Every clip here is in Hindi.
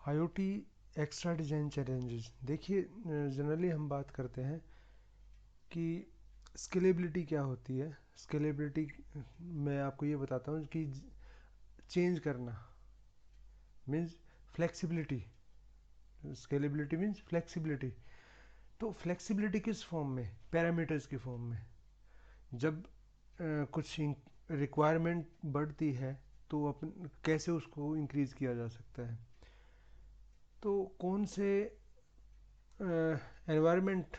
IoT extra design challenges. देखिए, जनरली हम बात करते हैं कि स्केलेबिलिटी क्या होती है। स्केलेबिलिटी मैं आपको ये बताता हूँ कि चेंज करना means flexibility. Scalability means flexibility. तो फ्लेक्सिबिलिटी किस फॉर्म में? पैरामीटर्स की फॉर्म में। जब कुछ रिक्वायरमेंट बढ़ती है तो अपन कैसे उसको इंक्रीज़ किया जा सकता है। तो कौन से एनवायरनमेंट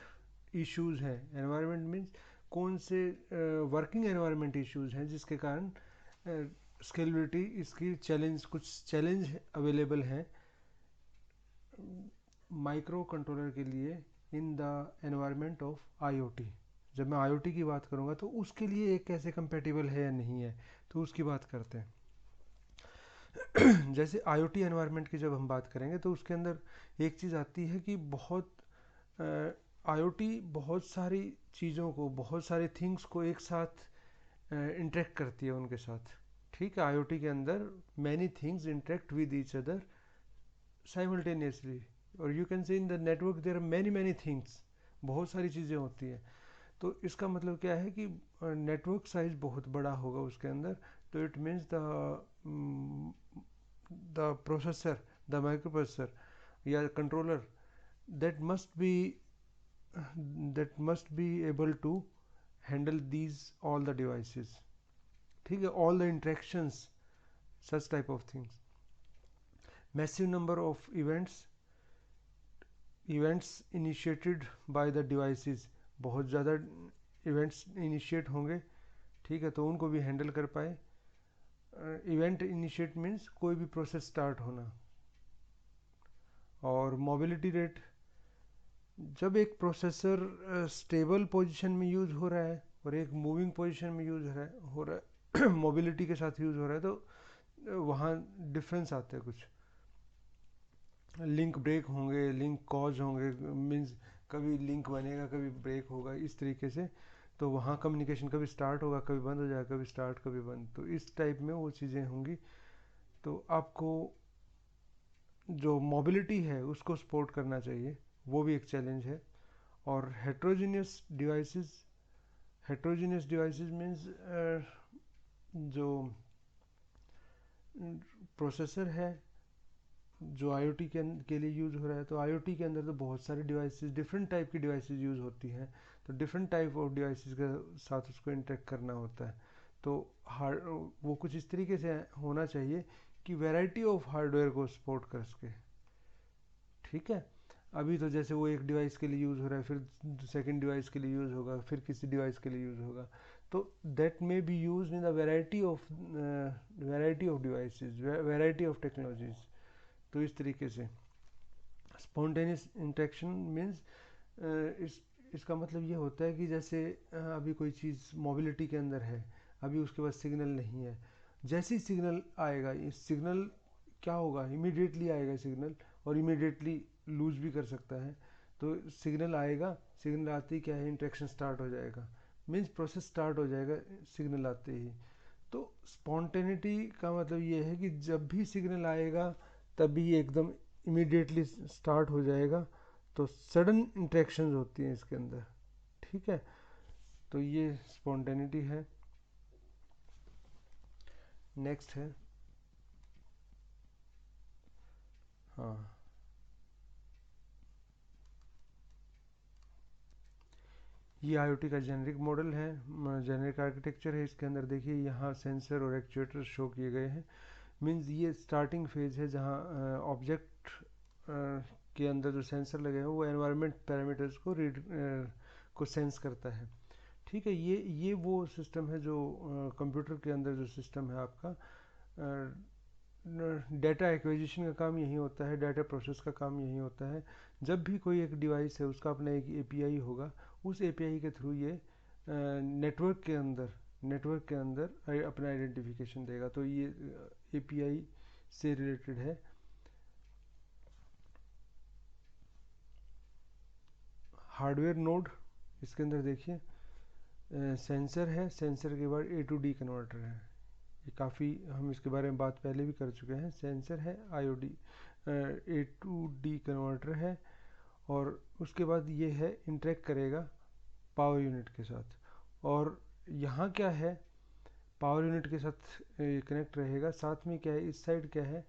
इश्यूज हैं, एनवायरनमेंट मीन्स कौन से वर्किंग एनवायरनमेंट इश्यूज हैं जिसके कारण स्केलेबिलिटी इसकी चैलेंज, कुछ चैलेंज अवेलेबल हैं माइक्रो कंट्रोलर के लिए in the environment of IoT. जब मैं आईओटी की बात करूंगा तो उसके लिए एक कैसे कंपेटिबल है या नहीं है, तो उसकी बात करते हैं। जैसे आईओटी एनवायरनमेंट की जब हम बात करेंगे तो उसके अंदर एक चीज़ आती है कि बहुत आईओटी बहुत सारी चीज़ों को, बहुत सारे थिंग्स को एक साथ इंटरेक्ट करती है उनके साथ। ठीक है, आईओटी के अंदर many things interact with each other simultaneously, और you can say in the network there are many many things, बहुत सारी चीज़ें होती हैं। तो इसका मतलब क्या है कि नेटवर्क साइज बहुत बड़ा होगा उसके अंदर। तो it means the processor, the micro processor या controller that must be that must be able to handle these all the devices। ठीक है, all the interactions, such type of things। massive number of events initiated by the devices, बहुत ज़्यादा इवेंट्स इनिशिएट होंगे। ठीक है, तो उनको भी हैंडल कर पाए। इवेंट इनिशिएट मीन्स कोई भी प्रोसेस स्टार्ट होना। और मोबिलिटी रेट, जब एक प्रोसेसर स्टेबल पोजीशन में यूज़ हो रहा है और एक मूविंग पोजीशन में यूज़ हो रहा है मोबिलिटी के साथ यूज़ हो रहा है, तो वहाँ डिफरेंस आते हैं कुछ। लिंक ब्रेक होंगे, लिंक कॉज होंगे, मीन्स कभी लिंक बनेगा कभी ब्रेक होगा, इस तरीके से। तो वहाँ कम्युनिकेशन कभी स्टार्ट होगा कभी बंद हो जाएगा, कभी स्टार्ट कभी बंद, तो इस टाइप में वो चीज़ें होंगी। तो आपको जो मोबिलिटी है उसको सपोर्ट करना चाहिए, वो भी एक चैलेंज है। और हेट्रोजीनियस डिवाइसेस मीन्स जो प्रोसेसर है जो आईओटी के लिए यूज़ हो रहा है, तो आईओटी के अंदर तो बहुत सारे डिवाइसेस, डिफरेंट टाइप की डिवाइसेस यूज़ होती हैं। तो डिफरेंट टाइप ऑफ डिवाइसेस के साथ उसको इंटरेक्ट करना होता है। तो हार्ड वो कुछ इस तरीके से होना चाहिए कि वैरायटी ऑफ हार्डवेयर को सपोर्ट कर सके। ठीक है, अभी तो जैसे वो एक डिवाइस के लिए यूज़ हो रहा है, फिर सेकंड डिवाइस के लिए यूज़ होगा, फिर किसी डिवाइस के लिए यूज़ होगा। तो that may be use in the variety of devices, variety of technologies. तो इस तरीके से स्पॉन्टेनियस इंटरेक्शन मीन्स इसका मतलब ये होता है कि जैसे अभी कोई चीज़ मोबिलिटी के अंदर है, अभी उसके पास सिग्नल नहीं है, जैसे ही सिग्नल आएगा, इस सिग्नल क्या होगा, इमीडिएटली आएगा सिग्नल, और इमीडिएटली लूज भी कर सकता है। तो सिग्नल आएगा, सिग्नल आते ही क्या है, इंटरेक्शन स्टार्ट हो जाएगा, मीन्स प्रोसेस स्टार्ट हो जाएगा सिग्नल आते ही। तो स्पॉन्टेनिटी का मतलब ये है कि जब भी सिग्नल आएगा तभी एकदम इमीडिएटली स्टार्ट हो जाएगा। तो सडन इंटरेक्शंस होती हैं इसके अंदर। ठीक है, तो ये स्पॉन्टेनिटी है। नेक्स्ट है, हाँ, ये आईओटी का जेनरिक मॉडल है, जेनरिक आर्किटेक्चर है। इसके अंदर देखिए यहाँ सेंसर और एक्चुएटर शो किए गए हैं। मीन्स ये स्टार्टिंग फेज है जहाँ ऑब्जेक्ट के अंदर जो सेंसर लगे हैं वो एनवायरनमेंट पैरामीटर्स को रीड को सेंस करता है। ठीक है, ये वो सिस्टम है जो कंप्यूटर के अंदर जो सिस्टम है आपका, डाटा एक्विजिशन का काम यही होता है, डाटा प्रोसेस का काम यही होता है। जब भी कोई एक डिवाइस है उसका अपना एक एपीआई होगा, उस एपीआई के थ्रू ये नेटवर्क के अंदर अपना आइडेंटिफिकेशन देगा। तो ये एपीआई से रिलेटेड है। हार्डवेयर नोड, इसके अंदर देखिए सेंसर है, सेंसर के बाद ए टू डी कन्वर्टर है। ये काफ़ी हम इसके बारे में बात पहले भी कर चुके हैं। सेंसर है, IOD A to D converter है, और उसके बाद ये है इंटरेक्ट करेगा पावर यूनिट के साथ। और यहाँ क्या है, पावर यूनिट के साथ कनेक्ट रहेगा। साथ में क्या है, इस साइड क्या है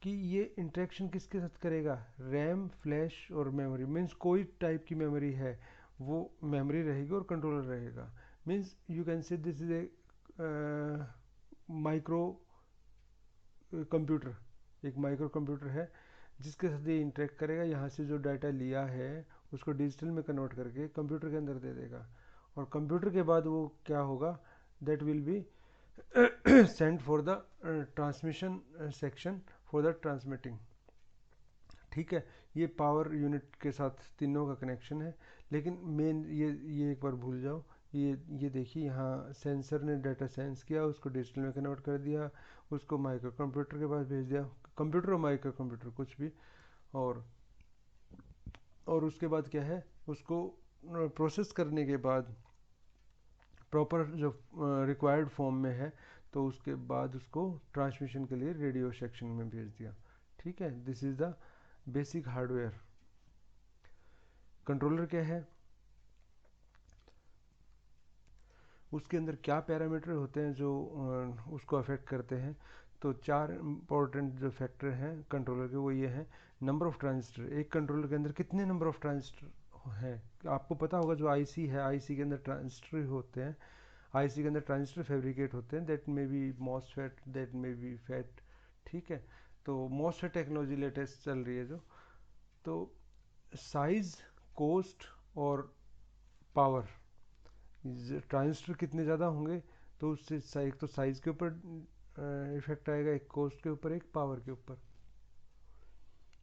कि ये इंटरेक्शन किसके साथ करेगा, रैम, फ्लैश और मेमोरी। मीन्स कोई टाइप की मेमोरी है वो मेमोरी रहेगी और कंट्रोलर रहेगा। मीन्स यू कैन से this is a micro computer, एक माइक्रो कंप्यूटर है जिसके साथ ये इंटरेक्ट करेगा। यहाँ से जो डाटा लिया है उसको डिजिटल में कन्वर्ट करके कंप्यूटर के अंदर दे देगा, और कंप्यूटर के बाद वो क्या होगा, that will be send for the transmission section for the transmitting. ठीक है, ये पावर यूनिट के साथ तीनों का कनेक्शन है। लेकिन मेन ये एक बार भूल जाओ, ये देखिए यहाँ सेंसर ने डाटा सेंस किया, उसको डिजिटल में कन्वर्ट कर दिया, उसको माइक्रो कंप्यूटर के पास भेज दिया, कंप्यूटर और माइक्रो कंप्यूटर कुछ भी, और उसके बाद क्या है, उसको प्रोसेस करने के बाद प्रॉपर जो रिक्वायर्ड फॉर्म में है, तो उसके बाद उसको ट्रांसमिशन के लिए रेडियो सेक्शन में भेज दिया। ठीक है, this is the basic hardware. Controller क्या है, उसके अंदर क्या पैरामीटर होते हैं जो उसको अफेक्ट करते हैं। तो 4 इंपॉर्टेंट जो फैक्टर हैं कंट्रोलर के, वो ये हैं। नंबर ऑफ़ ट्रांजिस्टर, एक कंट्रोलर के अंदर कितने नंबर ऑफ़ ट्रांजिस्टर हैं, आपको पता होगा। जो आईसी है, आईसी के अंदर ट्रांजिस्टर होते हैं, आईसी के अंदर ट्रांजिस्टर फैब्रिकेट होते हैं, that may be MOSFET, that may be fat. ठीक है, तो मॉसफेट टेक्नोलॉजी लेटेस्ट चल रही है जो। तो साइज़, कोस्ट और पावर, ट्रांजिस्टर कितने ज़्यादा होंगे तो उससे एक तो साइज़ के ऊपर इफेक्ट आएगा, एक कोस्ट के ऊपर, एक पावर के ऊपर।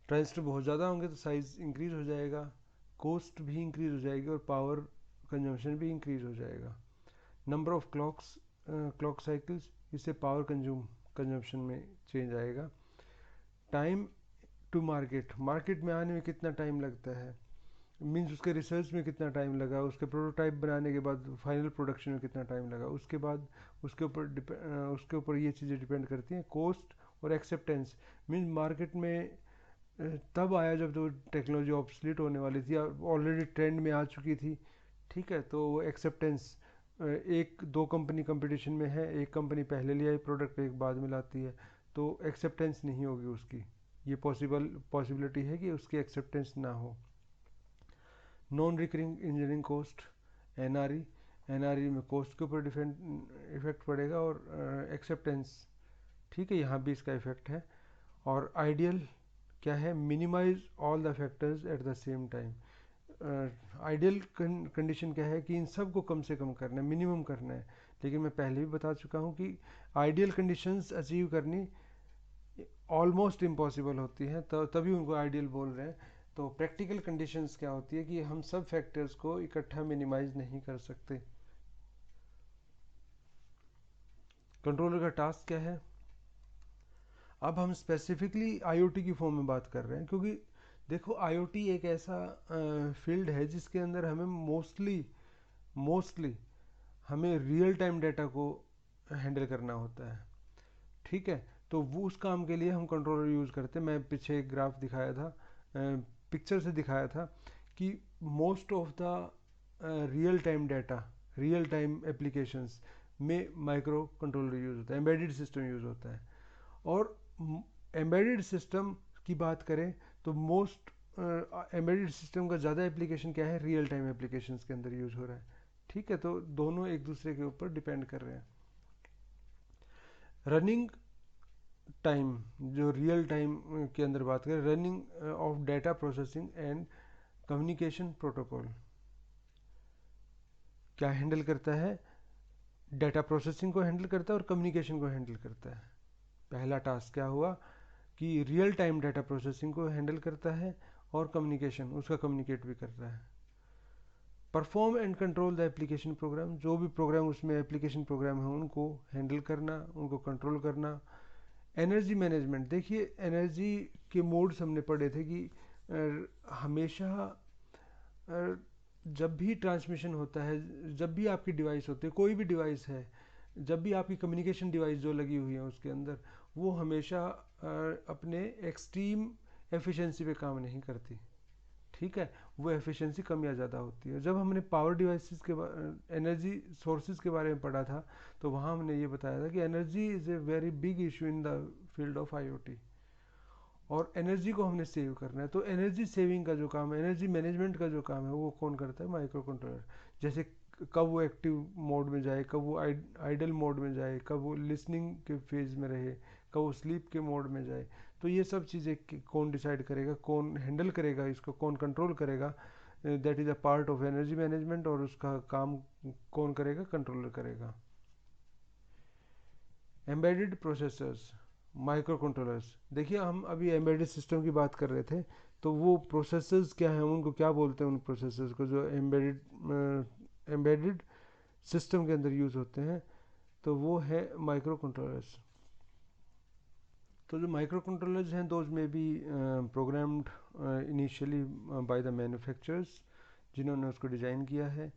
ट्रांजिस्टर बहुत ज़्यादा होंगे तो साइज़ इंक्रीज़ हो जाएगा, कोस्ट भी इंक्रीज़ हो जाएगी और पावर कंजम्पशन भी इंक्रीज़ हो जाएगा। नंबर ऑफ क्लॉक साइकिल्स, इससे पावर कंजम्पशन में चेंज आएगा। टाइम टू मार्केट में आने में कितना टाइम लगता है, मीन्स उसके रिसर्च में कितना टाइम लगा, उसके प्रोटोटाइप बनाने के बाद फाइनल प्रोडक्शन में कितना टाइम लगा, उसके बाद उसके ऊपर ये चीज़ें डिपेंड करती हैं। कॉस्ट और एक्सेप्टेंस, मीन्स मार्केट में तब आया जब जो टेक्नोलॉजी ऑब्सलीट होने वाली थी, ऑलरेडी ट्रेंड में आ चुकी थी। ठीक है, तो वो एक्सेप्टेंस, एक दो कंपनी कंपटीशन में है, एक कंपनी पहले ले आई प्रोडक्ट, एक बाद में लाती है, तो एक्सेप्टेंस नहीं होगी उसकी। ये पॉसिबिलिटी है कि उसकी एक्सेप्टेंस ना हो। Non recurring engineering cost, NRE, NRE में कॉस्ट के ऊपर डिफरेंट इफेक्ट पड़ेगा, और एक्सेप्टेंस, ठीक है, यहाँ भी इसका इफेक्ट है। और आइडियल क्या है, minimise all the factors at the same time. Ideal condition क्या है कि इन सब को कम से कम करना है, मिनिमम करना है। लेकिन मैं पहले भी बता चुका हूँ कि आइडियल कंडीशंस अचीव करनी ऑलमोस्ट इम्पॉसिबल होती हैं, तो तभी उनको आइडियल बोल रहे हैं। तो प्रैक्टिकल कंडीशंस क्या होती है कि हम सब फैक्टर्स को इकट्ठा मिनिमाइज नहीं कर सकते। कंट्रोलर का टास्क क्या है, अब हम स्पेसिफिकली आईओटी की फॉर्म में बात कर रहे हैं, क्योंकि देखो आईओटी एक ऐसा फील्ड है जिसके अंदर हमें मोस्टली हमें रियल टाइम डाटा को हैंडल करना होता है। ठीक है, तो वो उस काम के लिए हम कंट्रोलर यूज़ करते हैं। मैं पीछे एक ग्राफ दिखाया था, पिक्चर से दिखाया था कि most of the real time data, real time applications में माइक्रो कंट्रोलर यूज़ होता है, एम्बेडेड सिस्टम यूज़ होता है। और एम्बेडेड सिस्टम की बात करें तो मोस्ट एम्बेडेड सिस्टम का ज़्यादा एप्लीकेशन क्या है, रियल टाइम एप्लीकेशंस के अंदर यूज़ हो रहा है। ठीक है, तो दोनों एक दूसरे के ऊपर डिपेंड कर रहे हैं। रनिंग टाइम, जो रियल टाइम के अंदर बात करें, running of data processing and communication protocol क्या हैंडल करता है, डाटा प्रोसेसिंग को हैंडल करता है और कम्युनिकेशन को हैंडल करता है। पहला टास्क क्या हुआ कि रियल टाइम डाटा प्रोसेसिंग को हैंडल करता है और कम्युनिकेशन, उसका कम्युनिकेट भी करता है। Perform and control the application program, जो भी प्रोग्राम उसमें एप्लीकेशन प्रोग्राम है उनको हैंडल करना, उनको कंट्रोल करना। एनर्जी मैनेजमेंट, देखिए एनर्जी के मोड्स हमने पढ़े थे कि हमेशा जब भी ट्रांसमिशन होता है, जब भी आपकी डिवाइस होती है, कोई भी डिवाइस है, जब भी आपकी कम्युनिकेशन डिवाइस जो लगी हुई है उसके अंदर, वो हमेशा अपने एक्सट्रीम एफिशिएंसी पे काम नहीं करती, ठीक है, वो एफिशिएंसी कम या ज़्यादा होती है। जब हमने पावर डिवाइसेस के एनर्जी सोर्सेज के बारे में पढ़ा था, तो वहाँ हमने ये बताया था कि energy is a very big issue in the field of IoT, और एनर्जी को हमने सेव करना है। तो एनर्जी सेविंग का जो काम है, एनर्जी मैनेजमेंट का जो काम है, वो कौन करता है? Micro controller. जैसे कब वो एक्टिव मोड में जाए, कब वो आइडल मोड में जाए, कब वो लिसनिंग के फेज में रहे, कब वो स्लीप के मोड में जाए, तो ये सब चीज़ें कौन डिसाइड करेगा, कौन हैंडल करेगा, इसको कौन कंट्रोल करेगा? That is a part of energy management, और उसका काम कौन करेगा? कंट्रोलर करेगा। Embedded processors, micro controllers. देखिए हम अभी एम्बेडेड सिस्टम की बात कर रहे थे, तो वो प्रोसेसर्स क्या हैं, उनको क्या बोलते हैं? उन प्रोसेसर्स को जो एम्बेडेड सिस्टम के अंदर यूज़ होते हैं, तो वो है माइक्रो कंट्रोलर्स। तो जो माइक्रो कंट्रोलर्स हैं, दोज में B programmed initially by the manufacturers, जिन्होंने उसको डिज़ाइन किया है।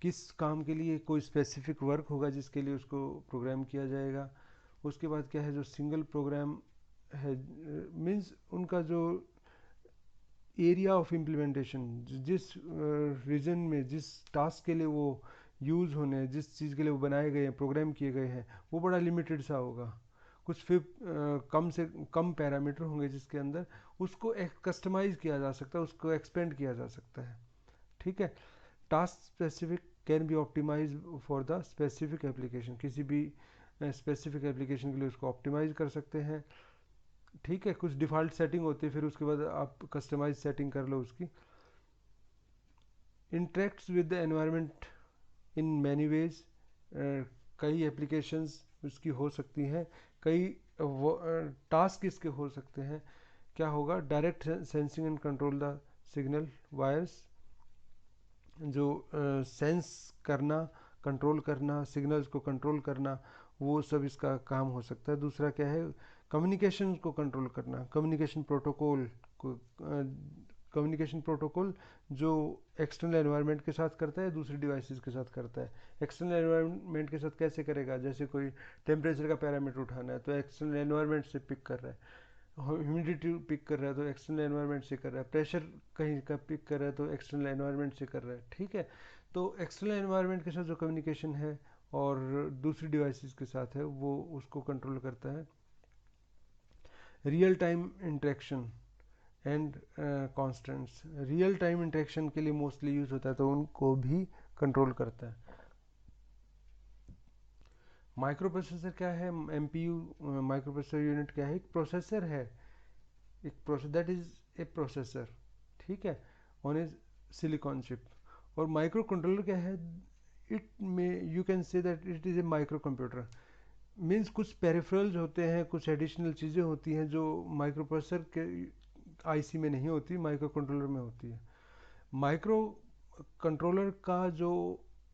किस काम के लिए? कोई स्पेसिफिक वर्क होगा जिसके लिए उसको प्रोग्राम किया जाएगा। उसके बाद क्या है, जो सिंगल प्रोग्राम है, मीन्स उनका जो एरिया ऑफ इम्प्लीमेंटेशन, जिस रीजन में, जिस टास्क के लिए वो यूज़ होने, जिस चीज़ के लिए वो बनाए गए हैं, प्रोग्राम किए गए हैं, वो बड़ा लिमिटेड सा होगा। कुछ फिर कम से कम पैरामीटर होंगे जिसके अंदर उसको कस्टमाइज किया जा सकता है, उसको एक्सपेंड किया जा सकता है, ठीक है। Task specific can be optimise for the specific application, किसी भी स्पेसिफिक एप्लीकेशन के लिए उसको ऑप्टिमाइज कर सकते हैं, ठीक है। कुछ डिफ़ॉल्ट सेटिंग होती है, फिर उसके बाद आप कस्टमाइज सेटिंग कर लो उसकी। Interacts with the environment in many ways, कई एप्लीकेशंस उसकी हो सकती हैं, कई टास्क इसके हो सकते हैं। क्या होगा? Direct sensing and control the signal wires, जो सेंस करना, कंट्रोल करना, सिग्नल्स को कंट्रोल करना, वो सब इसका काम हो सकता है। दूसरा क्या है? कम्युनिकेशन को कंट्रोल करना, कम्युनिकेशन प्रोटोकॉल को, कम्युनिकेशन प्रोटोकॉल जो एक्सटर्नल एनवायरनमेंट के साथ करता है, दूसरी डिवाइसेस के साथ करता है। एक्सटर्नल एनवायरनमेंट के साथ कैसे करेगा? जैसे कोई टेम्परेचर का पैरामीटर उठाना है, तो एक्सटर्नल एनवायरनमेंट से पिक कर रहा है। ह्यूमिडिटी पिक कर रहा है, तो एक्सटर्नल एनवायरनमेंट से कर रहा है। प्रेशर कहीं का पिक कर रहा है, तो एक्सटर्नल एनवायरनमेंट से कर रहा है, ठीक है। तो एक्सटर्नल एनवायरनमेंट के साथ जो कम्युनिकेशन है और दूसरी डिवाइसेस के साथ है, वो उसको कंट्रोल करता है। Real time interaction and constants, real time interaction के लिए मोस्टली यूज़ होता है, तो उनको भी कंट्रोल करता है। माइक्रो प्रोसेसर क्या है? एमपीयू माइक्रो प्रोसेसर यूनिट क्या है? एक प्रोसेसर है, एक processor, that is a processor, ठीक है, ऑन इज सिलिकॉन चिप। और माइक्रो कंट्रोलर क्या है? इट में you can say that it is a micro computer. Means कुछ पेरिफेरल्स होते हैं, कुछ एडिशनल चीज़ें होती हैं जो माइक्रो प्रोसेसर के आईसी में नहीं होती, माइक्रो कंट्रोलर में होती है। माइक्रो कंट्रोलर का जो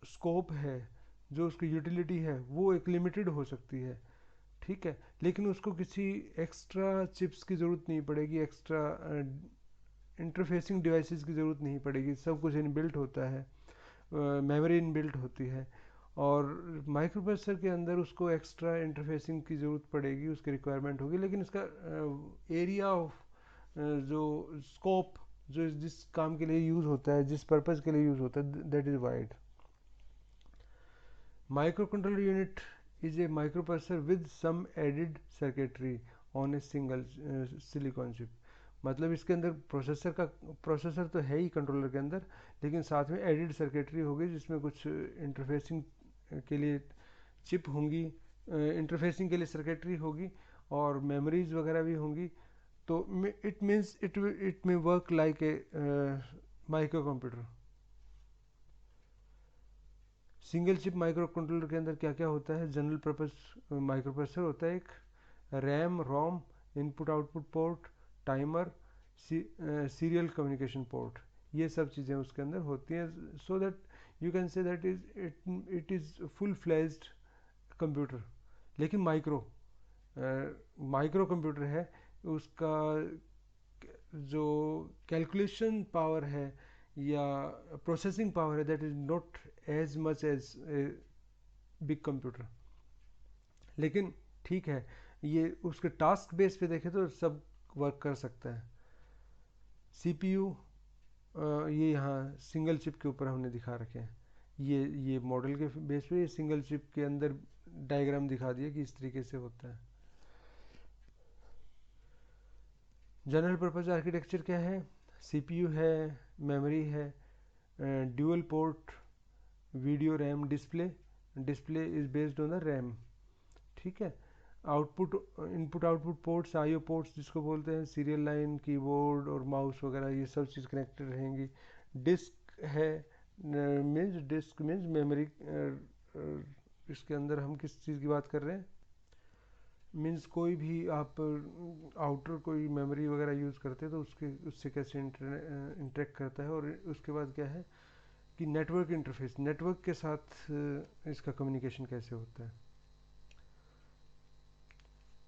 स्कोप है, जो उसकी यूटिलिटी है, वो एक लिमिटेड हो सकती है, ठीक है, लेकिन उसको किसी एक्स्ट्रा चिप्स की ज़रूरत नहीं पड़ेगी, एक्स्ट्रा इंटरफेसिंग डिवाइसेस की ज़रूरत नहीं पड़ेगी, सब कुछ इनबिल्ट होता है, मेमोरी इनबिल्ट होती है। और माइक्रो प्रोसेसर के अंदर उसको एक्स्ट्रा इंटरफेसिंग की ज़रूरत पड़ेगी, उसकी रिक्वायरमेंट होगी, लेकिन इसका एरिया ऑफ जो स्कोप, जो जिस काम के लिए यूज़ होता है, जिस पर्पज़ के लिए यूज़ होता है, that is wide. Microcontroller unit is a microprocessor with some added circuitry on a single silicon chip। मतलब इसके अंदर प्रोसेसर तो है ही कंट्रोलर के अंदर, लेकिन साथ में एडिड सर्किटरी होगी जिसमें कुछ इंटरफेसिंग के लिए चिप होंगी, इंटरफेसिंग के लिए सर्किटरी होगी, और मेमोरीज वगैरह भी होंगी। तो it means it may work like a micro computer. Single chip micro controller के अंदर क्या क्या होता है? जनरल पर्पस माइक्रो प्रोसेसर होता है एक, RAM, ROM, input output port, timer, serial communication port, ये सब चीज़ें उसके अंदर होती हैं। So that you can say that it is full fledged computer. लेकिन माइक्रो कंप्यूटर है, उसका जो कैलकुलेशन पावर है या प्रोसेसिंग पावर है, that is not as much as big computer. लेकिन ठीक है, ये उसके टास्क बेस पे देखें तो सब वर्क कर सकता है। CPU ये यहाँ सिंगल चिप के ऊपर हमने दिखा रखे हैं, ये मॉडल के बेस पे ये सिंगल चिप के अंदर डायग्राम दिखा दिया कि इस तरीके से होता है। जनरल पर्पज आर्किटेक्चर क्या है? CPU है, मेमोरी है, dual port video RAM display, display is based on the RAM, ठीक है। Output input output ports, IO ports जिसको बोलते हैं, सीरियल लाइन, कीबोर्ड और माउस वगैरह ये सब चीज़ कनेक्टेड रहेंगी। डिस्क है, डिस्क मीन्स मेमोरी, इसके अंदर हम किस चीज़ की बात कर रहे हैं, मीन्स कोई भी आप आउटर कोई मेमोरी वगैरह यूज़ करते हैं तो उससे कैसे इंटरेक्ट करता है। और उसके बाद क्या है कि नेटवर्क इंटरफेस, नेटवर्क के साथ इसका कम्युनिकेशन कैसे होता है।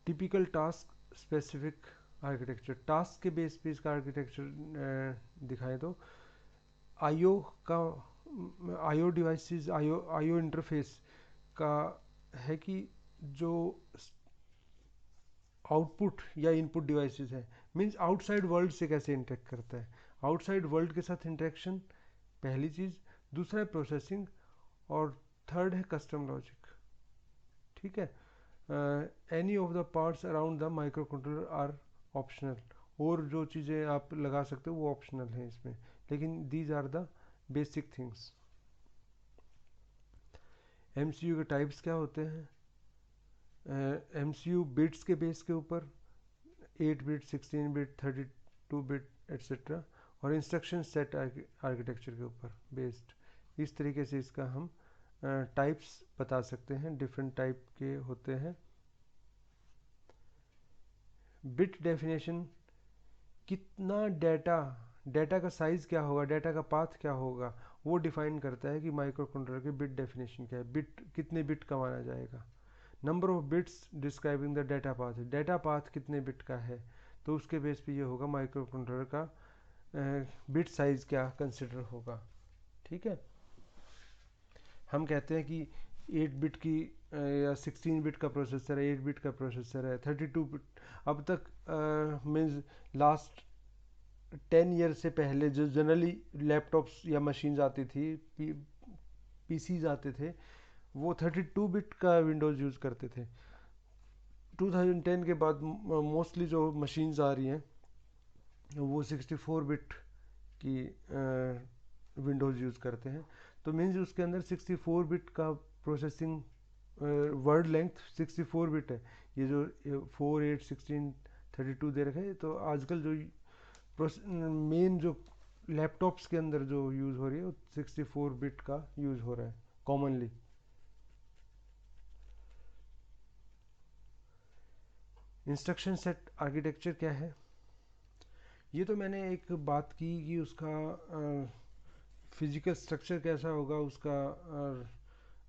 Typical task specific architecture, task के बेस पे इसका आर्किटेक्चर दिखाएं तो आईओ का, आईओ डिवाइसेस, आईओ इंटरफेस का है कि जो आउटपुट या इनपुट डिवाइसेस है, मीन्स आउटसाइड वर्ल्ड से कैसे इंटरेक्ट करता है, आउटसाइड वर्ल्ड के साथ इंटरेक्शन पहली चीज़, दूसरा है प्रोसेसिंग, और थर्ड है कस्टम लॉजिक, ठीक है। Any of the parts around the micro controller are optional, और जो चीज़ें आप लगा सकते हो वो ऑप्शनल हैं इसमें, लेकिन these are the basic things. MCU के टाइप्स क्या होते हैं? MCU बिट्स के बेस के ऊपर 8 बिट, 16 बिट, 32 बिट एट्सेट्रा, और इंस्ट्रक्शन सेट आर्किटेक्चर के ऊपर बेस्ड, इस तरीके से इसका हम टाइप्स बता सकते हैं, डिफरेंट टाइप के होते हैं। बिट डेफिनेशन, कितना डाटा, डाटा का साइज़ क्या होगा, डाटा का पाथ क्या होगा, वो डिफाइन करता है कि माइक्रो कंट्रोलर की बिट डेफिनेशन क्या है, बिट कितने बिट का माना जाएगा। Number of bits describing the data path, data path कितने बिट का है, तो उसके बेस पे ये होगा माइक्रो कंट्रोलर का बिट साइज़ क्या कंसिडर होगा, ठीक है। हम कहते हैं कि 8 बिट की या 16 बिट का प्रोसेसर है, 8 बिट का प्रोसेसर है, 32 बिट, अब तक मीन्स लास्ट 10 ईयर से पहले जो जनरली लैपटॉप्स या मशीन्स आती थी, पीसीज आते थे, वो 32 बिट का विंडोज़ यूज़ करते थे। 2010 के बाद मोस्टली जो मशीन्स आ रही हैं वो 64 बिट की विंडोज़ यूज़ करते हैं, तो मीन्स उसके अंदर 64 बिट का प्रोसेसिंग, वर्ड लेंथ 64 बिट है। ये जो 4, 8, 16, 32 दे रखे हैं, तो आजकल जो मेन जो लैपटॉप्स के अंदर जो यूज़ हो रही है वो 64 बिट का यूज़ हो रहा है कॉमनली। इंस्ट्रक्शन सेट आर्किटेक्चर क्या है? ये तो मैंने एक बात की कि उसका फिजिकल स्ट्रक्चर कैसा होगा,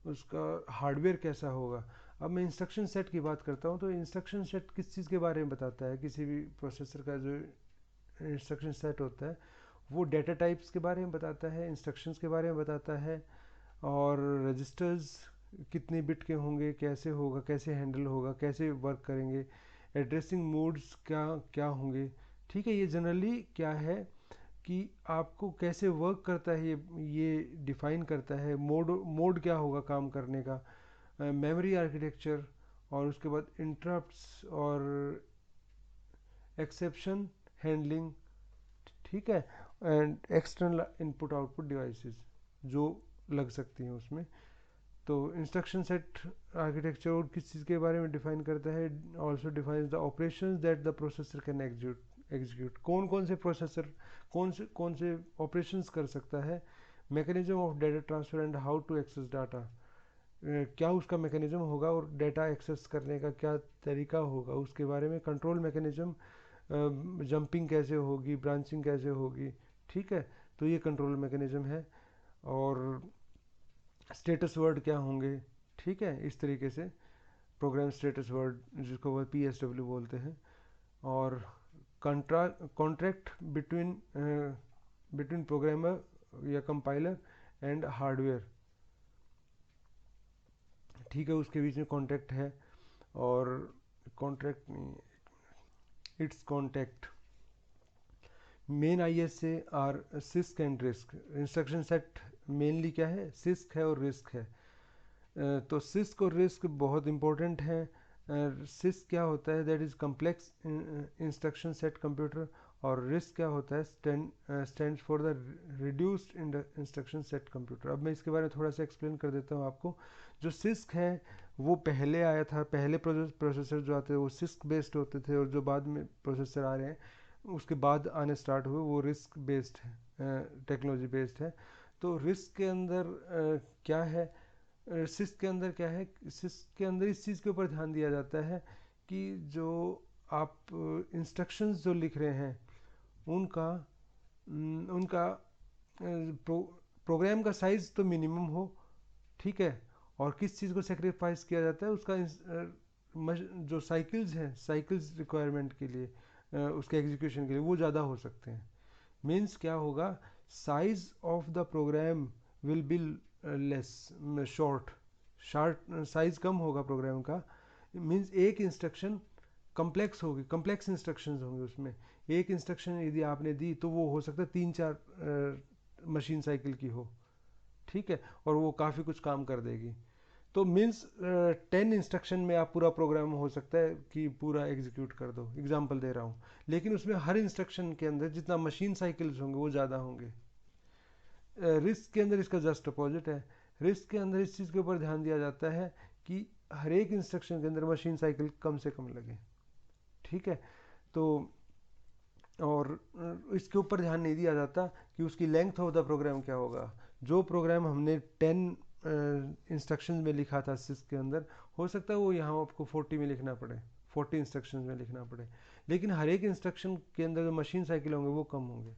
उसका हार्डवेयर कैसा होगा। अब मैं इंस्ट्रक्शन सेट की बात करता हूँ, तो इंस्ट्रक्शन सेट किस चीज़ के बारे में बताता है? किसी भी प्रोसेसर का जो इंस्ट्रक्शन सेट होता है वो डेटा टाइप्स के बारे में बताता है, इंस्ट्रक्शंस के बारे में बताता है, और रजिस्टर्स कितने बिट के होंगे, कैसे होगा, कैसे हैंडल होगा, कैसे वर्क करेंगे, एड्रेसिंग मोड्स क्या क्या होंगे, ठीक है। ये जनरली क्या है कि आपको कैसे वर्क करता है ये डिफाइन करता है। मोड क्या होगा काम करने का, मेमोरी आर्किटेक्चर, और उसके बाद इंटरप्ट्स और एक्सेप्शन हैंडलिंग, ठीक है, and external input output devices जो लग सकती हैं उसमें। तो इंस्ट्रक्शन सेट आर्किटेक्चर और किस चीज़ के बारे में डिफाइन करता है? Also defines the operations that the processor can execute, कौन कौन से प्रोसेसर कौन से ऑपरेशंस कर सकता है। Mechanism of data transfer and how to access data, क्या उसका मैकेनिज्म होगा और डाटा एक्सेस करने का क्या तरीका होगा उसके बारे में। कंट्रोल मैकेनिज्म, जंपिंग कैसे होगी, ब्रांचिंग कैसे होगी, ठीक है, तो ये कंट्रोल मैकेनिज्म है। और स्टेटस वर्ड क्या होंगे, ठीक है, इस तरीके से प्रोग्राम स्टेटस वर्ड जिसको वो PSW बोलते हैं। और कॉन्ट्रैक्ट बिटवीन बिटवीन प्रोग्रामर या कंपाइलर एंड हार्डवेयर, ठीक है, उसके बीच में कॉन्ट्रैक्ट है। और कॉन्ट्रैक्ट नहीं, its contact. Main ISA are CISC and RISC. Instruction set mainly क्या है, सिस्क है और रिस्क है. तो सिस्क और रिस्क बहुत इंपॉर्टेंट है. सिस्क क्या होता है, that is complex instruction set computer, और रिस्क क्या होता है, stands for the reduced instruction set computer. अब मैं इसके बारे में थोड़ा सा एक्सप्लेन कर देता हूँ आपको. जो सिस्क है वो पहले आया था, पहले प्रोसेसर जो आते थे वो सिस्क बेस्ड होते थे, और जो बाद में प्रोसेसर आ रहे हैं उसके बाद आने स्टार्ट हुए वो रिस्क बेस्ड है, टेक्नोलॉजी बेस्ड है. तो रिस्क के अंदर क्या है, सिस्क के अंदर क्या है, सिस्क के अंदर इस चीज़ के ऊपर ध्यान दिया जाता है कि जो आप इंस्ट्रक्शंस जो लिख रहे हैं उनका उनका प्रोग्राम का साइज़ तो मिनिमम हो, ठीक है, और किस चीज़ को सेक्रीफाइस किया जाता है उसका जो साइकिल्स हैं, साइकिल्स रिक्वायरमेंट के लिए, उसके एग्जीक्यूशन के लिए वो ज़्यादा हो सकते हैं. मीन्स क्या होगा, size of the program will be less, short size कम होगा प्रोग्राम का. मीन्स एक इंस्ट्रक्शन कम्प्लेक्स होगी, कम्प्लेक्स इंस्ट्रक्शंस होंगे उसमें. एक इंस्ट्रक्शन यदि आपने दी तो वो हो सकता है 3-4 मशीन साइकिल की हो, ठीक है, और वो काफ़ी कुछ काम कर देगी. तो मीन्स 10 इंस्ट्रक्शन में आप पूरा प्रोग्राम हो सकता है कि पूरा एग्जीक्यूट कर दो, एग्जांपल दे रहा हूँ. लेकिन उसमें हर इंस्ट्रक्शन के अंदर जितना मशीन साइकिल्स होंगे वो ज़्यादा होंगे. रिस्क के अंदर इसका जस्ट अपोजिट है. रिस्क के अंदर इस चीज़ के ऊपर ध्यान दिया जाता है कि हर एक इंस्ट्रक्शन के अंदर मशीन साइकिल कम से कम लगे, ठीक है. तो और इसके ऊपर ध्यान नहीं दिया जाता कि उसकी लेंथ ऑफ द प्रोग्राम क्या होगा. जो प्रोग्राम हमने 10 इंस्ट्रक्शन में लिखा था सिस्क के अंदर, हो सकता है वो यहाँ आपको 40 में लिखना पड़े, 40 इंस्ट्रक्शन में लिखना पड़े. लेकिन हर एक इंस्ट्रक्शन के अंदर जो मशीन साइकिल होंगे वो कम होंगे,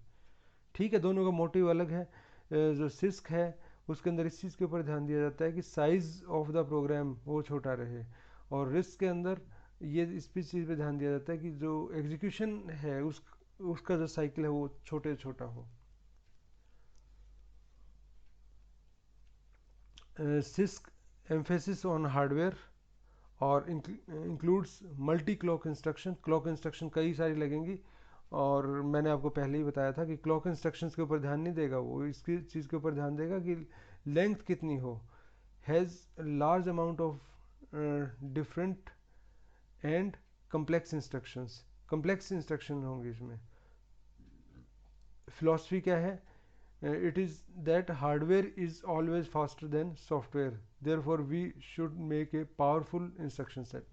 ठीक है. दोनों का मोटिव अलग है. जो सिस्क है उसके अंदर इस चीज़ के ऊपर ध्यान दिया जाता है कि साइज़ ऑफ द प्रोग्राम वो छोटा रहे, और रिस्क के अंदर ये इस चीज़ पे ध्यान दिया जाता है कि जो एग्जीक्यूशन है उसका जो साइकिल है वो छोटा हो. सिस्क एम्फेसिस ऑन हार्डवेयर और includes multi clock instruction. Clock instruction कई सारी लगेंगी, और मैंने आपको पहले ही बताया था कि क्लॉक इंस्ट्रक्शंस के ऊपर ध्यान नहीं देगा, वो इसकी चीज़ के ऊपर ध्यान देगा कि लेंथ कितनी हो, has large amount of different and complex instructions. Complex instruction होंगे इसमें. फिलॉसफी क्या है, it is that hardware is always faster than software, therefore we should make a powerful instruction set.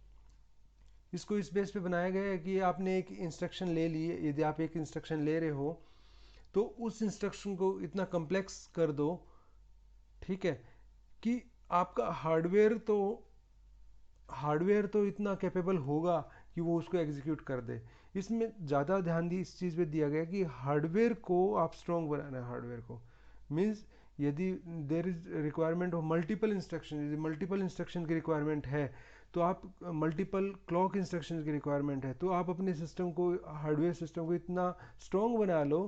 इसको इस बेस पे बनाया गया है कि आपने एक इंस्ट्रक्शन ले ली है, यदि आप एक इंस्ट्रक्शन ले रहे हो तो उस इंस्ट्रक्शन को इतना कम्प्लेक्स कर दो, ठीक है, कि आपका हार्डवेयर तो इतना कैपेबल होगा कि वो उसको एग्जीक्यूट कर दे. इसमें ज़्यादा ध्यान इस चीज़ पे दिया गया कि हार्डवेयर को आप स्ट्रॉन्ग बनाना है. हार्डवेयर को मीन्स यदि there is requirement of multiple instruction, यदि मल्टीपल इंस्ट्रक्शन की रिक्वायरमेंट है तो आप मल्टीपल क्लॉक इंस्ट्रक्शन की रिक्वायरमेंट है तो आप अपने सिस्टम को, हार्डवेयर सिस्टम को इतना स्ट्रॉन्ग बना लो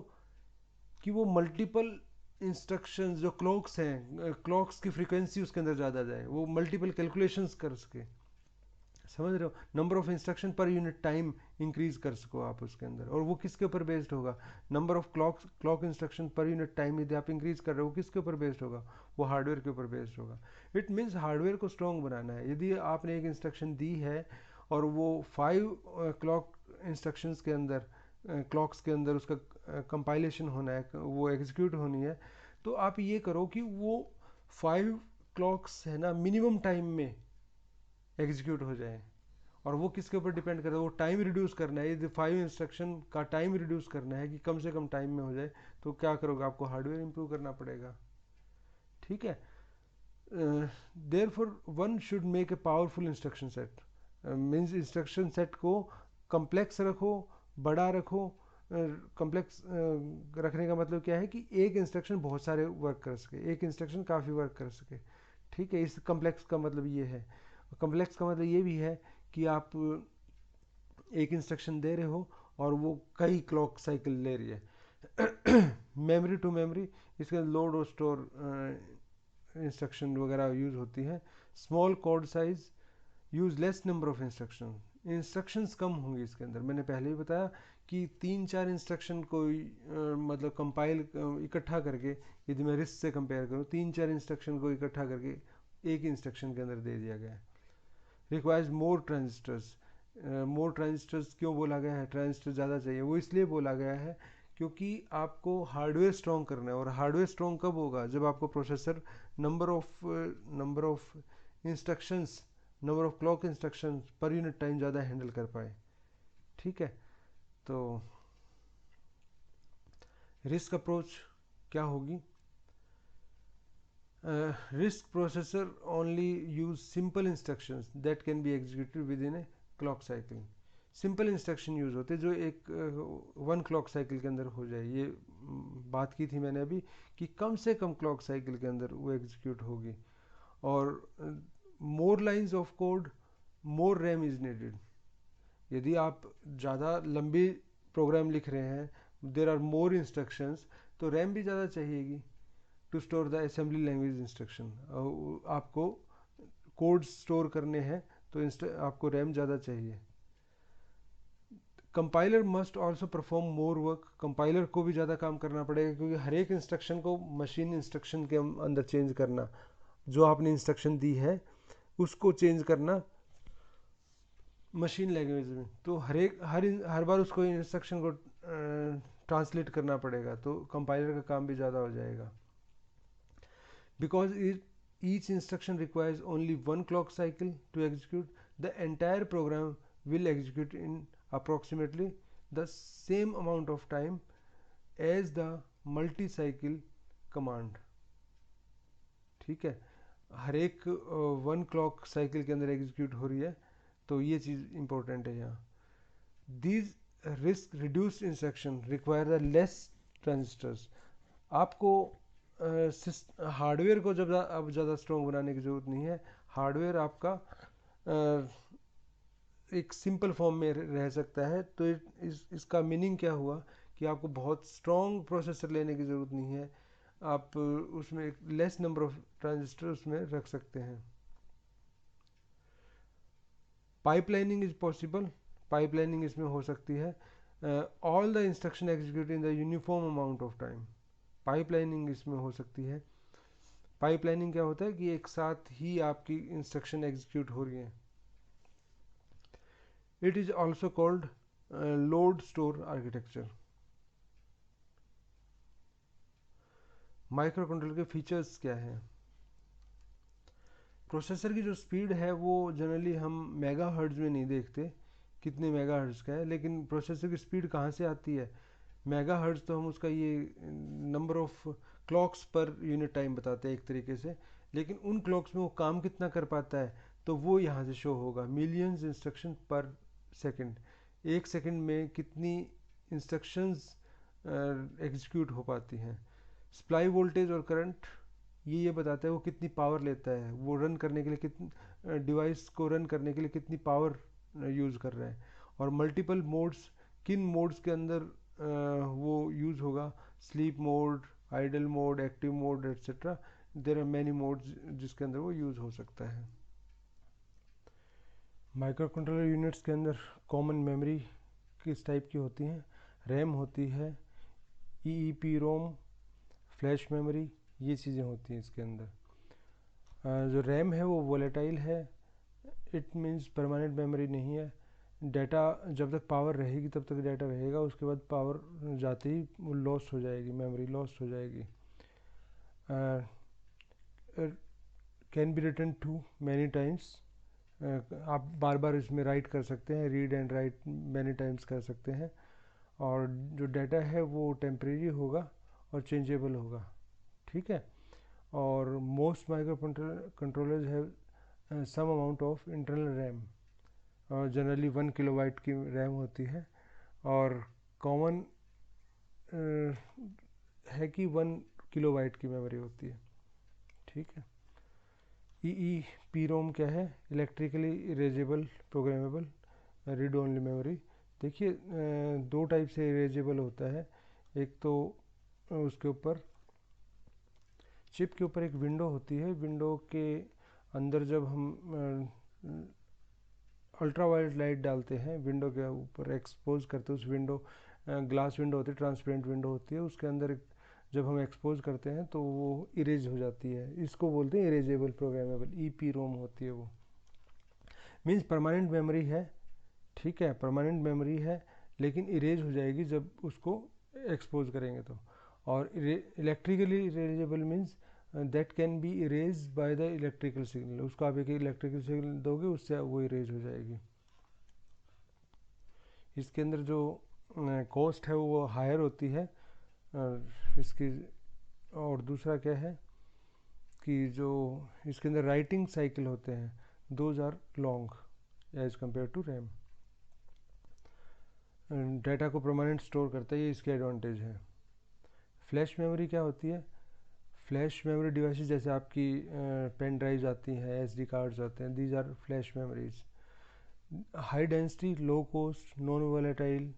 कि वो मल्टीपल इंस्ट्रक्शन जो क्लॉक्स हैं, क्लॉक्स की फ्रीक्वेंसी उसके अंदर ज़्यादा जाए, वो मल्टीपल कैलकुलेशंस कर सके. समझ रहे हो, number of instruction per unit time increase कर सको आप उसके अंदर. और वो किसके ऊपर बेस्ड होगा, number of clock instruction per unit time यदि आप इंक्रीज कर रहे हो किसके ऊपर बेस्ड होगा, वो हार्डवेयर के ऊपर बेस्ड होगा. इट मीन्स हार्डवेयर को स्ट्रॉन्ग बनाना है. यदि आपने एक इंस्ट्रक्शन दी है और वो 5 क्लॉक इंस्ट्रक्शंस के अंदर, क्लॉक्स के अंदर उसका कंपाइलेशन होना है, वो एग्जीक्यूट होनी है, तो आप ये करो कि वो 5 क्लॉक्स है ना मिनिमम टाइम में एग्जीक्यूट हो जाए. और वो किसके ऊपर डिपेंड करता है, वो टाइम रिड्यूस करना है. यदि 5 इंस्ट्रक्शन का टाइम रिड्यूस करना है कि कम से कम टाइम में हो जाए, तो क्या करोगे, आपको हार्डवेयर इंप्रूव करना पड़ेगा, ठीक है. Therefore one should make a powerful instruction set. Means instruction set को कम्प्लेक्स रखो, बड़ा रखो. कम्प्लेक्स रखने का मतलब क्या है कि एक इंस्ट्रक्शन बहुत सारे वर्क कर सके, एक इंस्ट्रक्शन काफ़ी वर्क कर सके, ठीक है. इस कम्प्लेक्स का मतलब ये है. कम्प्लेक्स का मतलब ये भी है कि आप एक इंस्ट्रक्शन दे रहे हो और वो कई क्लॉक साइकिल ले रही है. मेमोरी टू मेमोरी इसके लोड और स्टोर इंस्ट्रक्शन वगैरह यूज़ होती है. Small code size use less number of instruction. Instructions कम होंगी इसके अंदर। मैंने पहले ही बताया कि 3-4 इंस्ट्रक्शन कोई मतलब कंपाइल इकट्ठा करके, यदि मैं रिस्क से कंपेयर करूँ, 3-4 इंस्ट्रक्शन को इकट्ठा करके एक इंस्ट्रक्शन के अंदर दे दिया गया है। Requires more transistors. More transistors क्यों बोला गया है, ट्रांजिस्टर ज़्यादा चाहिए, वो इसलिए बोला गया है क्योंकि आपको हार्डवेयर स्ट्रॉन्ग करना है। और हार्डवेयर स्ट्रॉन्ग कब होगा, जब आपको processor number of instructions, number of clock instruction per unit time ज़्यादा हैंडल कर पाए। ठीक है, तो रिस्क अप्रोच क्या होगी? Risk processor only use simple instructions that can be executed with in a clock cycle. Simple instruction use होते हैं जो एक 1 क्लॉक साइकिल के अंदर हो जाए। ये बात की थी मैंने अभी कि कम से कम क्लॉक साइकिल के अंदर वो एग्जीक्यूट होगी। और more lines of code, more RAM is needed. यदि आप ज़्यादा लंबी प्रोग्राम लिख रहे हैं, देर आर मोर इंस्ट्रक्शंस, तो रैम भी ज़्यादा चाहिएगी to store the assembly language instruction. आपको कोड स्टोर करने हैं तो आपको रैम ज़्यादा चाहिए। Compiler must also perform more work. Compiler को भी ज़्यादा काम करना पड़ेगा क्योंकि हर एक इंस्ट्रक्शन को मशीन इंस्ट्रक्शन के अंदर चेंज करना, जो आपने इंस्ट्रक्शन दी है उसको चेंज करना मशीन लैंग्वेज में, तो हर बार उसको इंस्ट्रक्शन को ट्रांसलेट करना पड़ेगा, तो कंपाइलर का काम भी ज़्यादा हो जाएगा। Because each instruction requires only 1 clock cycle to execute, the entire program will execute in approximately the same amount of time as the multi-cycle command। ठीक है, हर एक 1 क्लॉक साइकिल के अंदर एग्जीक्यूट हो रही है, तो ये चीज़ इंपॉर्टेंट है यहाँ। These risk reduced instruction require the less transistors. आपको हार्डवेयर को जब अब ज़्यादा स्ट्रॉन्ग बनाने की ज़रूरत नहीं है। हार्डवेयर आपका एक सिंपल फॉर्म में रह सकता है। तो इसका मीनिंग क्या हुआ कि आपको बहुत स्ट्रॉन्ग प्रोसेसर लेने की ज़रूरत नहीं है, आप उसमें एक लेस नंबर ऑफ ट्रांजिस्टर उसमें रख सकते हैं। Pipelining is possible. पाइपलाइनिंग इसमें हो सकती है। All the instruction execute in the uniform amount of time. Pipelining इसमें हो सकती है। पाइपलाइनिंग क्या होता है कि एक साथ ही आपकी इंस्ट्रक्शन एग्जीक्यूट हो रही है। It is also called load store architecture। Micro controller के फीचर्स क्या हैं? प्रोसेसर की जो स्पीड है वो जनरली हम मेगा हर्ट्ज में नहीं देखते कितने मेगा हर्ट्ज का है, लेकिन प्रोसेसर की स्पीड कहाँ से आती है? मेगा हर्ट्ज तो हम उसका ये number of clocks per unit time बताते हैं एक तरीके से, लेकिन उन क्लॉक्स में वो काम कितना कर पाता है तो वो यहाँ से शो होगा। मिलियंस इंस्ट्रक्शन पर सेकंड, एक सेकंड में कितनी इंस्ट्रक्शंस एग्जीक्यूट हो पाती हैं। सप्लाई वोल्टेज और करंट ये बताता है वो कितनी पावर लेता है, वो रन करने के लिए कितनी डिवाइस को रन करने के लिए कितनी पावर यूज़ कर रहा है। और मल्टीपल मोड्स, किन मोड्स के अंदर वो यूज़ होगा, sleep mode, idle mode, active mode etcetera. There are many modes जिसके अंदर वो यूज़ हो सकता है। माइक्रो कंट्रोलर यूनिट्स के अंदर कॉमन मेमोरी किस टाइप की होती हैं? रैम होती है, EEPROM, फ्लैश मेमोरी, ये चीज़ें होती हैं इसके अंदर। जो रैम है वो वोलेटाइल है, इट मीन्स परमानेंट मेमोरी नहीं है। डाटा जब तक पावर रहेगी तब तक डाटा रहेगा, उसके बाद पावर जाते ही वो लॉस हो जाएगी, मेमोरी लॉस हो जाएगी। Can be written to many times. आप बार बार इसमें राइट कर सकते हैं, read and write many times कर सकते हैं। और जो डाटा है वो टेम्परेरी होगा और चेंजेबल होगा। ठीक है, और most micro controllers have some amount of internal RAM, और जनरली 1 किलोबाइट की रैम होती है। और कॉमन है कि 1 किलोबाइट की मेमोरी होती है। ठीक है, EEPROM क्या है? Electrically erasable programmable read only memory. देखिए दो टाइप से इरेजेबल होता है। एक तो उसके ऊपर चिप के ऊपर एक विंडो होती है, विंडो के अंदर जब हम अल्ट्रा वायलेट लाइट डालते हैं विंडो के ऊपर, एक्सपोज करते हैं उस विंडो, ग्लास विंडो होती है, ट्रांसपेरेंट विंडो होती है, उसके अंदर जब हम एक्सपोज करते हैं तो वो इरेज हो जाती है, इसको बोलते हैं इरेजेबल प्रोग्रामेबल, ई रोम होती है वो। मीन्स परमानेंट मेमोरी है, ठीक है, परमानेंट मेमोरी है, लेकिन इरेज हो जाएगी जब उसको एक्सपोज करेंगे तो। और electrically erasable means that can be erase by the electrical signal, उसको आप एक इलेक्ट्रिकल सिग्नल दोगे उससे वो इरेज हो जाएगी। इसके अंदर जो कॉस्ट है वो हायर होती है इसकी। और दूसरा क्या है कि जो इसके अंदर राइटिंग साइकिल होते हैं those are long as compare to RAM. Data को परमानेंट स्टोर करता है, ये इसके एडवांटेज है। फ्लैश मेमोरी क्या होती है? फ्लैश मेमोरी डिवाइसेस जैसे आपकी पेन ड्राइव्स आती हैं, एसडी कार्ड्स आते हैं, these are flash memories. High density, low cost, non volatile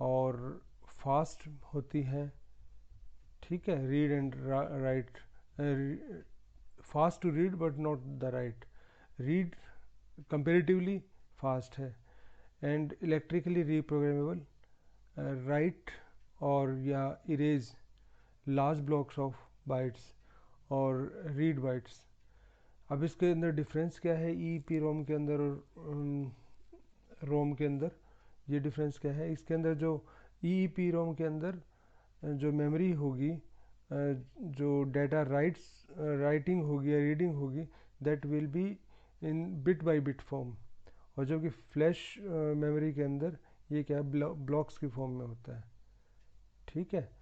और फास्ट होती हैं, ठीक है, read and write, fast to read but not the write, read comparatively fast है, एंड इलेक्ट्रिकली रीप्रोग्रामेबल, राइट और या erase large blocks of bytes और रीड बाइट्स। अब इसके अंदर डिफरेंस क्या है ई पी रोम के अंदर और रोम के अंदर? ये डिफरेंस क्या है इसके अंदर? जो ई पी रोम के अंदर जो मेमोरी होगी, जो डाटा राइटिंग होगी या रीडिंग होगी, that will be in bit by bit form. और जबकि फ्लैश मेमोरी के अंदर ये क्या है, ब्लॉक्स की फॉर्म में होता है, ठीक है।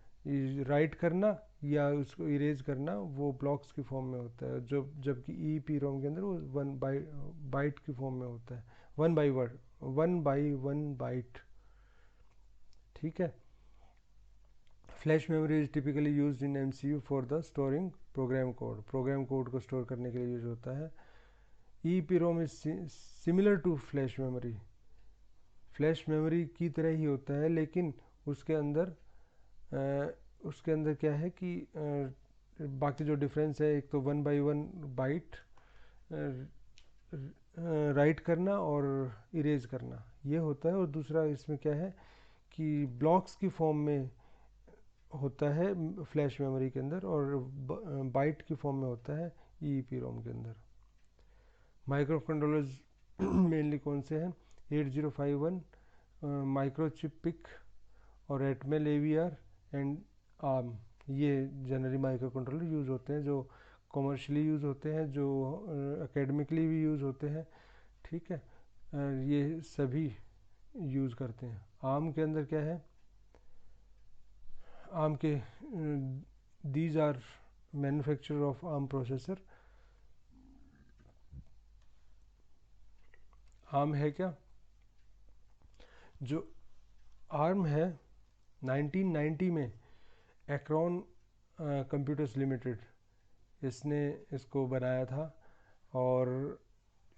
राइट करना या उसको इरेज करना वो ब्लॉक्स की फॉर्म में होता है, जो जबकि ई पी रोम के अंदर वो बाइट की फॉर्म में होता है, वन बाई वन बाइट, ठीक है। Flash memory is typically used in MCU for the storing program code को स्टोर करने के लिए यूज होता है। E P ROM is similar to flash memory की तरह ही होता है, लेकिन उसके अंदर क्या है कि बाकी जो डिफरेंस है, एक तो one by one byte right करना और इरेज करना ये होता है, और दूसरा इसमें क्या है कि ब्लॉक्स की फॉर्म में होता है फ्लैश मेमोरी के अंदर, और बाइट की फॉर्म में होता है ई पी रोम के अंदर। माइक्रो कंट्रोलर्स मेनली कौन से हैं? 8051, माइक्रोचिप पिक और एटमेल एवीआर एंड आर्म, ये जनरली माइक्रो कंट्रोलर यूज़ होते हैं, जो कॉमर्शियली यूज़ होते हैं, जो एकेडमिकली भी यूज़ होते हैं, ठीक है। ये सभी यूज़ करते हैं। आर्म के अंदर क्या है? आर्म के these are manufacturer of ARM processor. ARM है क्या? जो आर्म है 1990 में एक्रोन कंप्यूटर्स लिमिटेड इसने इसको बनाया था, और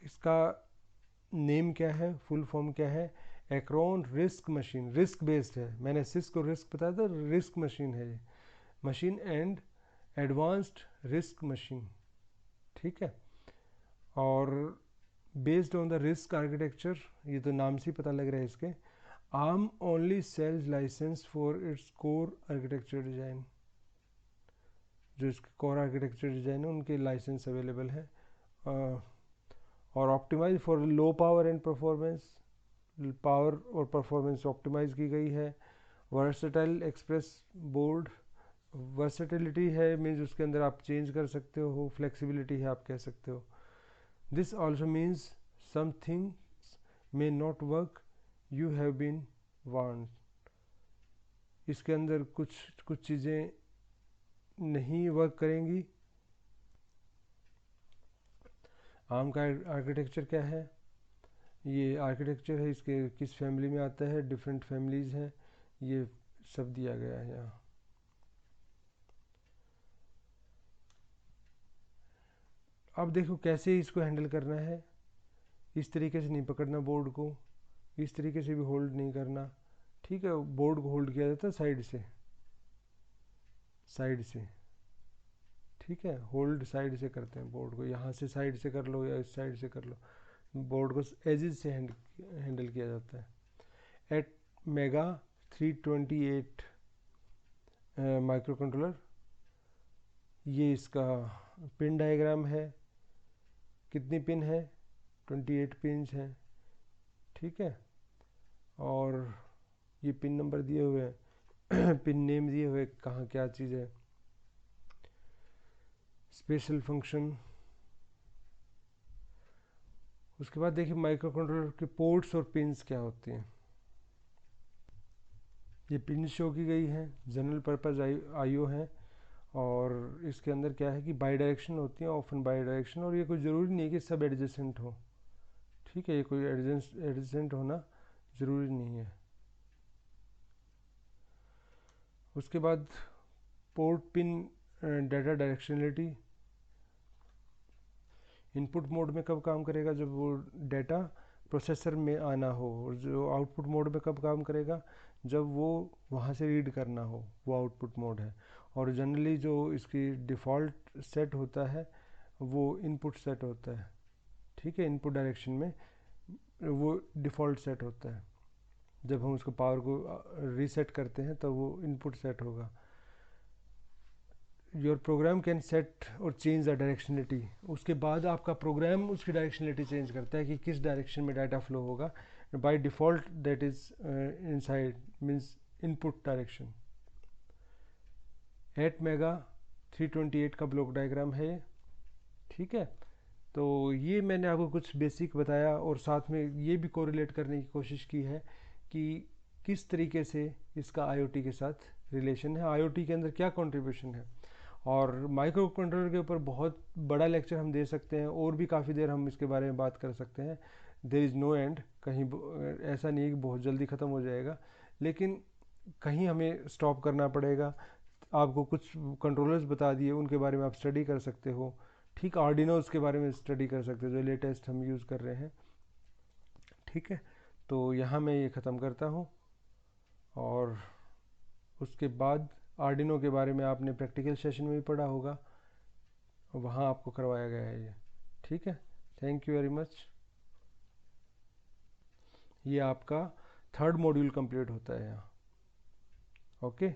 इसका नेम क्या है, फुल फॉर्म क्या है? Acorn RISC machine, RISC based है, मैंने सिस्क को रिस्क बताया था, रिस्क मशीन है ये, machine and advanced risk machine, ठीक है। और based on the risk architecture, ये तो नाम से ही पता लग रहा है इसके, ARM only sells licence for its core architecture design, जो इसके कोर आर्किटेक्चर डिज़ाइन है उनके लाइसेंस अवेलेबल है। और optimise for low power and performance, power और परफॉर्मेंस ऑप्टिमाइज की गई है। वर्सेटाइल एक्सप्रेस बोर्ड, वर्सेटिलिटी है मीन्स उसके अंदर आप चेंज कर सकते हो, फ्लेक्सिबिलिटी है आप कह सकते हो। This also means some things may not work, you have been warned. इसके अंदर कुछ चीज़ें नहीं वर्क करेंगी। आर्म का आर्किटेक्चर क्या है? ये आर्किटेक्चर है, इसके किस फैमिली में आता है, डिफरेंट फैमिलीज़ हैं, ये सब दिया गया है यहाँ। अब देखो कैसे इसको हैंडल करना है। इस तरीके से नहीं पकड़ना बोर्ड को, इस तरीके से भी होल्ड नहीं करना, ठीक है। बोर्ड को होल्ड किया जाता है साइड से, ठीक है, होल्ड साइड से करते हैं बोर्ड को, यहाँ से साइड से कर लो या इस साइड से कर लो, बोर्ड को एजिज से हैंडल किया जाता है। एट मेगा 328 माइक्रो कंट्रोलर, ये इसका पिन डायग्राम है। कितनी पिन है? 28 पिन हैं, ठीक है। और ये पिन नंबर दिए हुए हैं पिन नेम दिए हुए, कहाँ क्या चीज़ है। Special function. उसके बाद देखिए माइक्रो कंट्रोलर के पोर्ट्स और पिन्स क्या होती हैं। ये पिन शो की गई हैं, जनरल पर्पज़ आईओ हैं, और इसके अंदर क्या है कि बाई डायरेक्शन होती हैं, ऑफन बाई डायरेक्शन, और ये कोई ज़रूरी नहीं कि सब एडजेसेंट हो, ठीक है, ये कोई एडजेसेंट होना ज़रूरी नहीं है। उसके बाद port pin data directionality. Input mode में कब काम करेगा? जब वो डाटा प्रोसेसर में आना हो। और जो आउटपुट मोड में कब काम करेगा? जब वो वहाँ से रीड करना हो, वो आउटपुट मोड है। और जनरली जो इसकी डिफ़ॉल्ट सेट होता है वो इनपुट सेट होता है, ठीक है। इनपुट डायरेक्शन में वो डिफ़ॉल्ट सेट होता है। जब हम उसको पावर को रीसेट करते हैं तो वो इनपुट सेट होगा। योर प्रोग्राम कैन सेट और चेंज द डायरेक्शनलिटी। उसके बाद आपका प्रोग्राम उसकी डायरेक्शनलिटी चेंज करता है कि किस डायरेक्शन में डाटा फ्लो होगा। By default that is inside means input direction. 8 mega 328 का ब्लॉक डायग्राम है ये, ठीक है। तो ये मैंने आपको कुछ बेसिक बताया, और साथ में ये भी कोरिलेट करने की कोशिश की है कि किस तरीके से इसका आईओटी के साथ रिलेशन है, आईओटी के अंदर क्या कंट्रीब्यूशन है। और माइक्रो कंट्रोलर के ऊपर बहुत बड़ा लेक्चर हम दे सकते हैं, और भी काफ़ी देर हम इसके बारे में बात कर सकते हैं। देयर इज़ नो एंड, कहीं ऐसा नहीं है कि बहुत जल्दी ख़त्म हो जाएगा, लेकिन कहीं हमें स्टॉप करना पड़ेगा। आपको कुछ कंट्रोलर्स बता दिए, उनके बारे में आप स्टडी कर सकते हो, ठीक। आर्डिनोज के बारे में स्टडी कर सकते हो जो लेटेस्ट हम यूज़ कर रहे हैं, ठीक है। तो यहाँ मैं ये ख़त्म करता हूँ, और उसके बाद आर्डिनो के बारे में आपने प्रैक्टिकल सेशन में भी पढ़ा होगा, वहाँ आपको करवाया गया है ये, ठीक है। Thank you very much. ये आपका 3rd मॉड्यूल कंप्लीट होता है यहाँ, ओके।